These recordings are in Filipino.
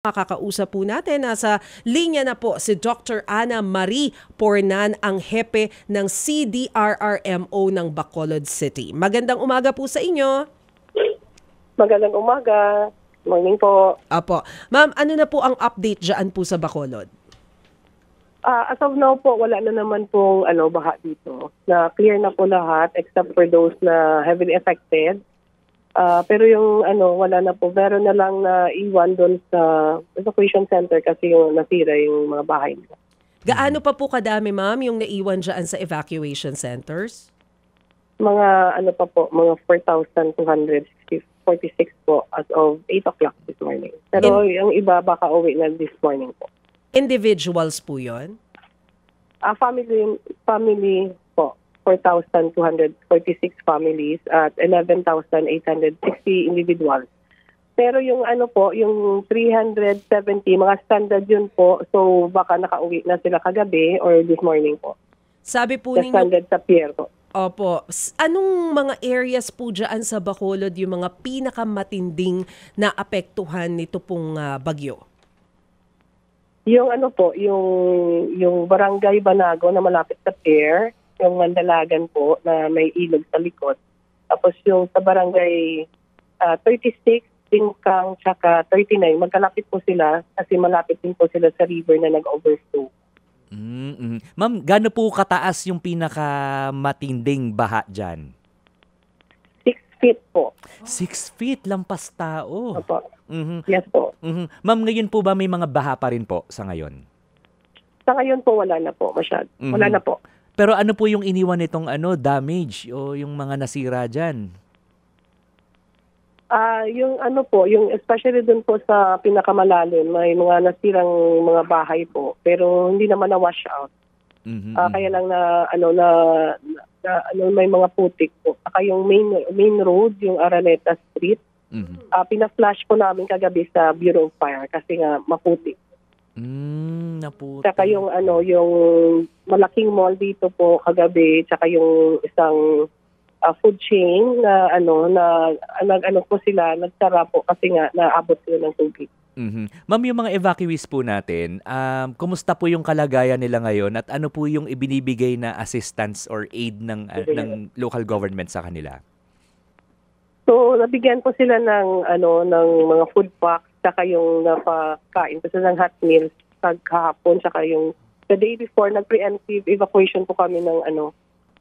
Makakausap po natin, nasa linya na po si Dr. Ana Marie Pornan, ang hepe ng CDRRMO ng Bacolod City. Magandang umaga po sa inyo. Magandang umaga. Morning po. Apo. Ma'am, ano na po ang update dyan po sa Bacolod? As of now po, wala na naman pong baha dito. Na clear na po lahat except for those na heavily affected. Pero yung wala na po. Meron na lang na iwan doon sa evacuation center kasi yung nasira yung mga bahay nila. Gaano pa po kadami, ma'am, yung naiwan dyan sa evacuation centers? Mga pa po, mga 4,246 po as of 8 o'clock this morning. Pero yung iba baka uwi na this morning po. Individuals po yun? Family po. 4,246 families at 11,860 individuals. Pero yung yung 370, mga standard yun po. So baka nakauwi na sila kagabi or this morning po. Sabi po ninyo, standard sa pier po. Opo. Anong mga areas po dyan sa Bacolod yung mga pinakamatinding na apektuhan nito pong bagyo? Yung yung Barangay Banago na malapit sa pier, yung Mandalagan po na may ilog sa likod. Tapos yung sa Barangay 36, Tingkang, tsaka 39, magkalapit po sila kasi malapit din po sila sa river na nag-overflow. Ma'am, gaano po kataas yung pinakamatinding baha dyan? 6 feet po. 6 feet, lampas tao. Opo. Yes po. Ma'am, ngayon po ba may mga baha pa rin po sa ngayon? Sa ngayon po wala na po masyado. Wala na po. Pero ano po yung iniwan nitong damage o yung mga nasira dyan? Yung especially dun po sa pinakamalalim, may mga nasirang mga bahay po, pero hindi naman na-wash out. Kaya lang may mga putik po. Saka yung main road, yung Araneta Street, pina-flash po namin kagabi sa Bureau of Fire kasi nga maputik. Naputi. Tsaka yung yung malaking mall dito po kagabi, tsaka yung isang food chain na po sila nagsara po kasi nga naabot sila ng tubig. Ma'am, yung mga evacuees po natin, kumusta po yung kalagayan nila ngayon at ano po yung ibinibigay na assistance or aid ng local government sa kanila? So, nabigyan po sila ng mga food packs, saka yung napakain po sila ng hot meals kahapon, saka yung the day before, nag-preemptive evacuation po kami ng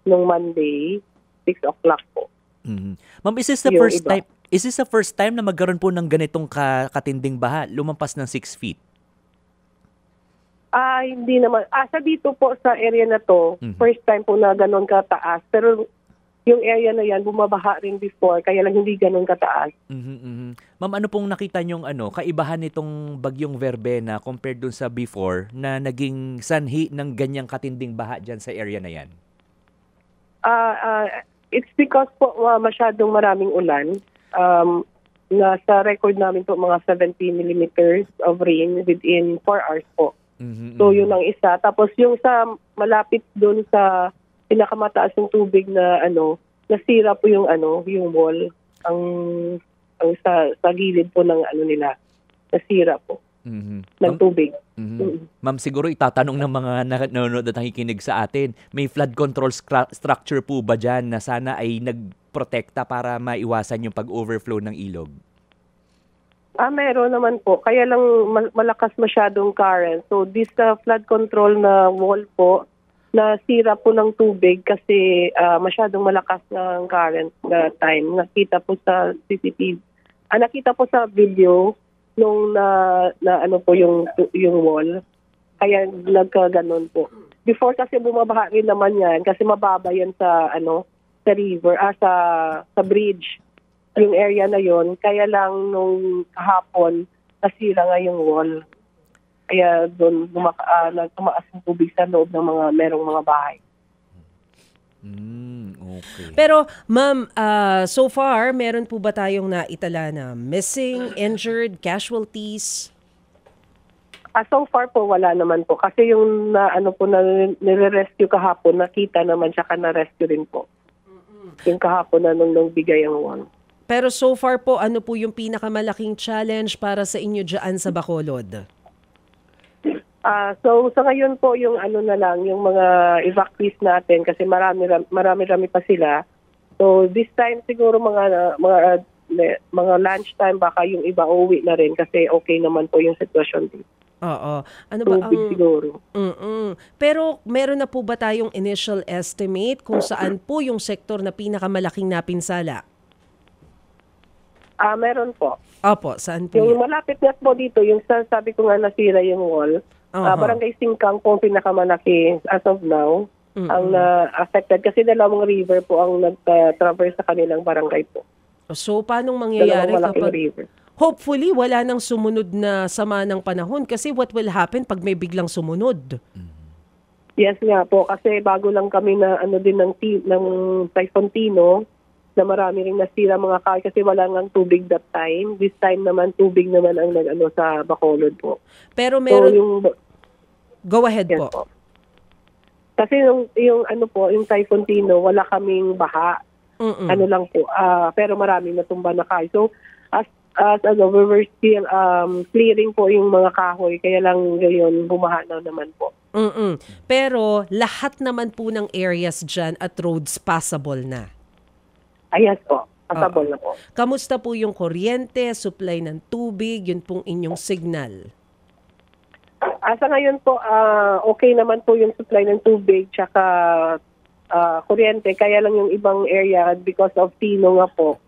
nung Monday, 6 o'clock po. Ma'am, is this the first time na magkaroon po ng ganitong katinding baha, lumampas ng 6 feet? Hindi naman. Sa dito po sa area na to, first time po na gano'n kataas. Pero yung area na yan, bumabaha rin before, kaya lang hindi gano'n kataas. Ma'am, ano pong nakita niyong kaibahan nitong bagyong Verbena compared dun sa before na naging sanhi ng ganyang katinding baha dyan sa area na yan? It's because po masyadong maraming ulan. Nasa record namin po mga 70 millimeters of rain within 4 hours po. So yun ang isa. Tapos yung sa malapit doon sa pinakamataas ng tubig na nasira po yung yung wall, ang sa gilid po ng nila. Nasira po. Ng tubig. Ma'am, siguro itatanong ng mga nanonood at nakikinig sa atin, may flood control structure po ba dyan na sana ay nagprotekta para maiwasan yung pag-overflow ng ilog? Meron naman po. Kaya lang malakas masyadong current. So this flood control na wall po, nasira po ng tubig kasi masyadong malakas ng current na time. Nakita po sa CCTV. Nakita po sa video nung po yung wall. Kaya nagkaganon po. Before kasi bumabaha rin naman yan kasi mababa yan sa sa river, sa bridge. Yung area na yon. Kaya lang nung kahapon nasira nga yung wall. Kaya doon tumaas yung tubig sa loob ng merong mga bahay. Okay. Pero ma'am, so far, meron po ba tayong naitala na missing, injured, casualties? So far po wala naman po kasi yung na nire-rescue kahapon nakita naman tsaka na-rescue rin po. Yung kahapon na nung bigay ang wall. Pero so far po, ano po yung pinakamalaking challenge para sa inyo dyan sa Bacolod? So sa ngayon po yung ano na lang, yung mga evacuees natin kasi marami pa sila. So this time siguro mga lunchtime baka yung iba uwi na rin kasi okay naman po yung sitwasyon dito. Oo. Ano ba ang... Siguro. Pero meron na po ba tayong initial estimate kung saan po yung sektor na pinakamalaking napinsala? Meron po. Opo, saan po Yung yan? malapit nga po dito, yung sabi ko nga nasira yung wall, Barangay Singkang po ang pinakamalaki as of now. Ang affected kasi dalawang river po ang nag-traverse sa kanilang barangay po. So, paano mangyayari Dalawang malaking kapag... river. Hopefully, wala nang sumunod na sama ng panahon kasi what will happen pag may biglang sumunod? Yes nga po, kasi bago lang kami na ano din ng Typhoon Tino, na marami ring nasira mga kahoy kasi wala ngang tubig that time. This time naman, tubig naman ang nag-ano sa Bacolod po. Pero meron... So, yung, Go ahead yes, po. po. Kasi yung ano po, yung Typhoon Tino, wala kaming baha. Ano lang po, pero maraming natumba na kahoy. So, as we were still clearing po yung mga kahoy, kaya lang ngayon bumaha na naman po. Pero lahat naman po ng areas dyan at roads passable na. Yes po, passable na po. Kamusta po yung kuryente, supply ng tubig, yun pong inyong signal? Sa ngayon po, okay naman po yung supply ng tubig tsaka kuryente. Kaya lang yung ibang area, because of Tino nga po,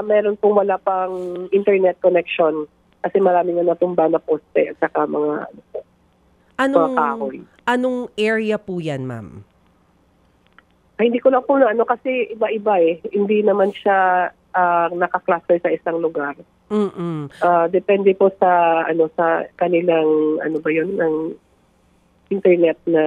meron pong wala pang internet connection kasi marami nga natumba na poste at saka mga kahoy. Anong area po yan, ma'am? Hindi ko lang po na kasi iba-iba eh. Hindi naman siya naka-cluster sa isang lugar. Depende po sa sa kanilang ng internet na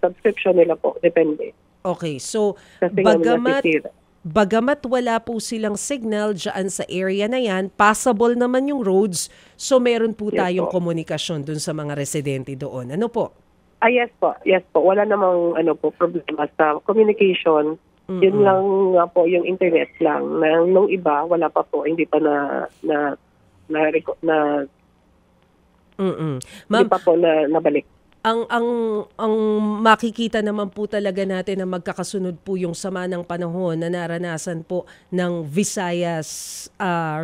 subscription nila po. Depende. Okay, so Kasi bagamat wala po silang signal dyan sa area na yan, passable naman yung roads, so meron po tayong komunikasyon dun sa mga residente doon. Ano po? Yes po. Yes po. Wala namang problema sa communication. Yun lang nga po yung internet lang. Nung iba wala pa po, hindi pa hindi pa po nabalik. Ang makikita naman po talaga natin na magkakasunod po yung sama ng panahon na naranasan po ng Visayas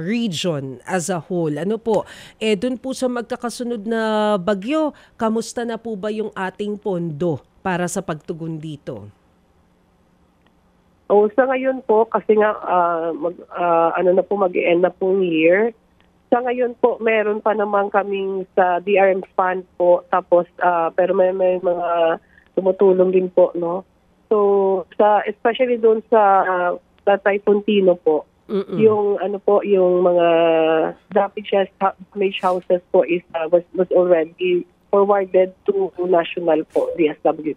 region as a whole. Ano po? Dun po sa magkakasunod na bagyo, kamusta na po ba yung ating pondo para sa pagtugon dito? Sa ngayon po, kasi nga mag-end na pong year. Sa ngayon po, meron pa naman kaming sa DRM fund po, tapos pero may mga tumutulong din po, no? So, especially doon sa Typhoon Tino po, yung yung mga damage houses po is was already forwarded to national po, DSWD.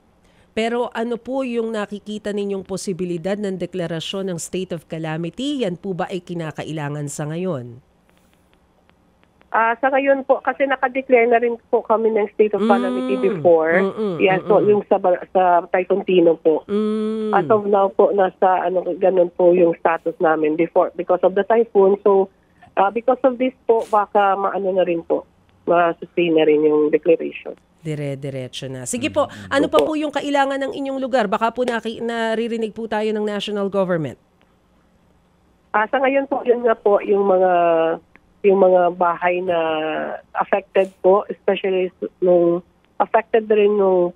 Pero ano po yung nakikita ninyong posibilidad ng deklarasyon ng state of calamity? Yan po ba ay kinakailangan sa ngayon? Sa ngayon po, kasi nakadeclare na rin po kami ng state of calamity before. So yung sa Typhoon Tino po. As of now po, nasa ganun po yung status namin before because of the typhoon. So because of this po, baka na rin po, ma-sustain na rin yung declaration. Dire-diretso na. Sige po, ano pa po yung kailangan ng inyong lugar? Baka po naririnig po tayo ng national government. Sa ngayon po, yun nga po, yung mga bahay na affected po, especially nung affected rin nung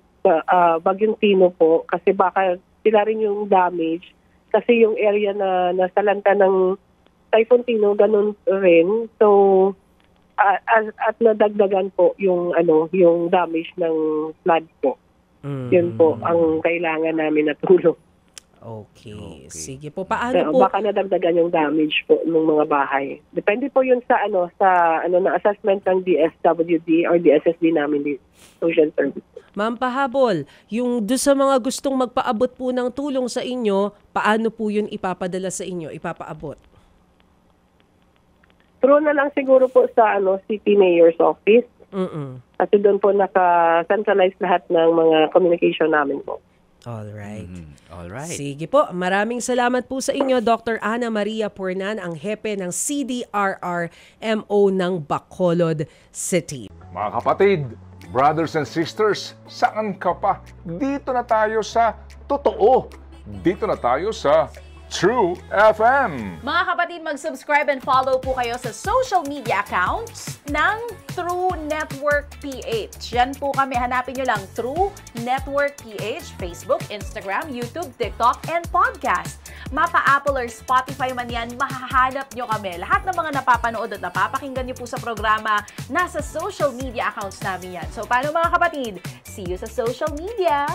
Bagyong Tino po, kasi baka sila rin yung damage. Kasi yung area na nasalanta ng Typhoon Tino, ganun rin. So, at nadagdagan po yung damage ng flood po. Yun po ang kailangan namin na tulong. Okay. Sige po. Paano po? Baka nadagdagan yung damage po ng mga bahay. Depende po yun sa na assessment ng DSWD or DSSD namin dito, Social Service. Ma'am Pahabol, yung doon sa mga gustong magpaabot po ng tulong sa inyo, paano po yun ipapadala sa inyo, ipapaabot? True na lang siguro po sa City Mayor's Office. Kasi doon po naka-centralize lahat ng mga communication namin po. Alright. Alright. Sige po, maraming salamat po sa inyo, Dr. Ana Maria Pornan, ang hepe ng CDRRMO ng Bacolod City. Mga kapatid, brothers and sisters, saan ka pa? Dito na tayo sa totoo. Dito na tayo sa True FM. Mga kapatid, mag-subscribe and follow po kayo sa social media accounts ng True Network PH. Yan po kami. Hanapin nyo lang True Network PH, Facebook, Instagram, YouTube, TikTok, and podcast. Mapa Apple or Spotify man yan, mahahanap nyo kami. Lahat ng mga napapanood at napapakinggan nyo po sa programa, nasa social media accounts namin yan. So, paano mga kapatid? See you sa social media!